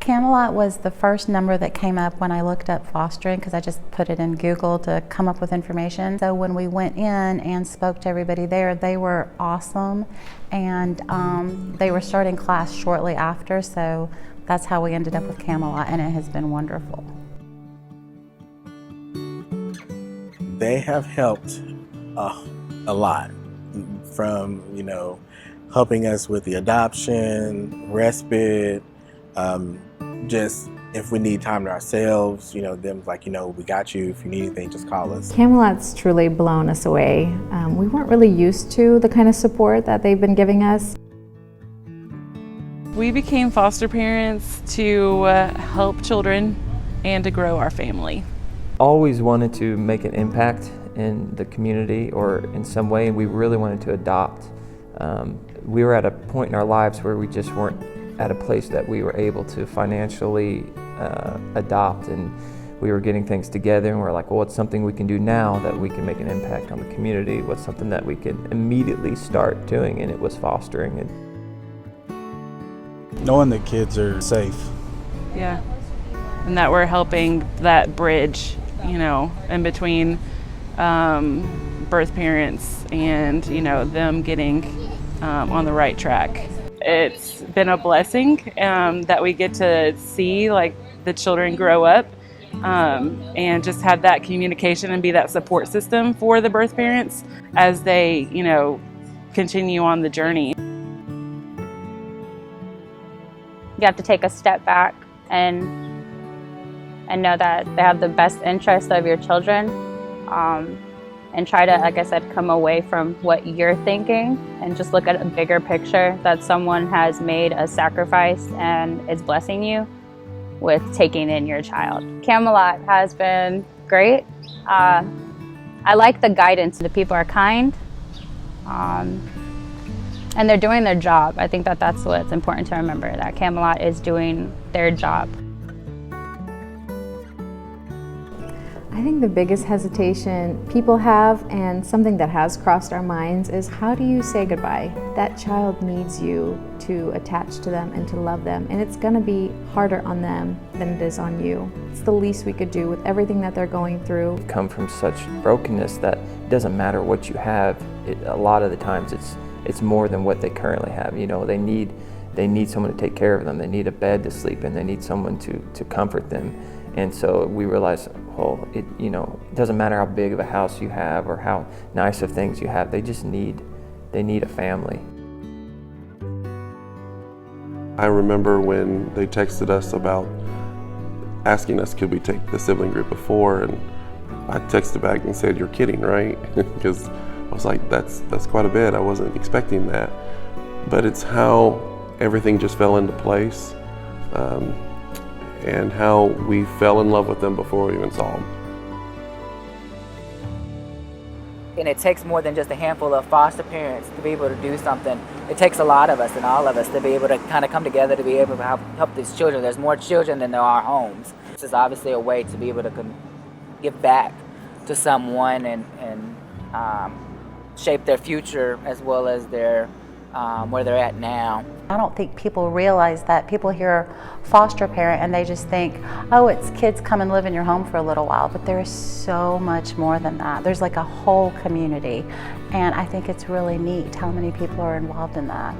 Camelot was the first number that came up when I looked up fostering, because I just put it in Google to come up with information. So when we went in and spoke to everybody there, they were awesome, and they were starting class shortly after, so that's how we ended up with Camelot, and it has been wonderful. They have helped a lot, from, helping us with the adoption, respite, just if we need time to ourselves, them like, we got you. If you need anything, just call us. Camelot's truly blown us away. We weren't really used to the kind of support that they've been giving us. We became foster parents to help children and to grow our family. Always wanted to make an impact in the community or in some way, and we really wanted to adopt. We were at a point in our lives where we just weren't at a place that we were able to financially adopt, and we were getting things together, and we're like, well, what's something we can do now that we can make an impact on the community? What's something that we can immediately start doing? And it was fostering. And knowing that kids are safe. Yeah, and that we're helping that bridge, in between birth parents and, them getting on the right track. It's been a blessing that we get to see the children grow up and just have that communication and be that support system for the birth parents as they, continue on the journey. You have to take a step back and know that they have the best interest of your children, and try to, like I said, come away from what you're thinking and just look at a bigger picture, that someone has made a sacrifice and is blessing you with taking in your child. Camelot has been great. I like the guidance. The people are kind, and they're doing their job. I think that that's what's important to remember, that Camelot is doing their job. I think the biggest hesitation people have, and something that has crossed our minds, is how do you say goodbye? That child needs you to attach to them and to love them, and it's going to be harder on them than it is on you. It's the least we could do with everything that they're going through. Come from such brokenness that it doesn't matter what you have. A lot of the times it's more than what they currently have. They need someone to take care of them. They need a bed to sleep in. They need someone to comfort them. And so we realized, it doesn't matter how big of a house you have or how nice of things you have. They need a family. I remember when they texted us about asking us could we take the sibling group of 4, and I texted back and said, "You're kidding, right?" Because I was like, that's quite a bit. I wasn't expecting that. But it's how everything just fell into place. And how we fell in love with them before we even saw them. And it takes more than just a handful of foster parents to be able to do something. It takes a lot of us and all of us to be able to kind of come together to be able to help these children. There's more children than there are homes. This is obviously a way to be able to give back to someone and shape their future as well as their where they're at now. I don't think people realize that. People hear foster parent and they just think, oh, it's kids come and live in your home for a little while, but there is so much more than that. There's like a whole community, and I think it's really neat how many people are involved in that.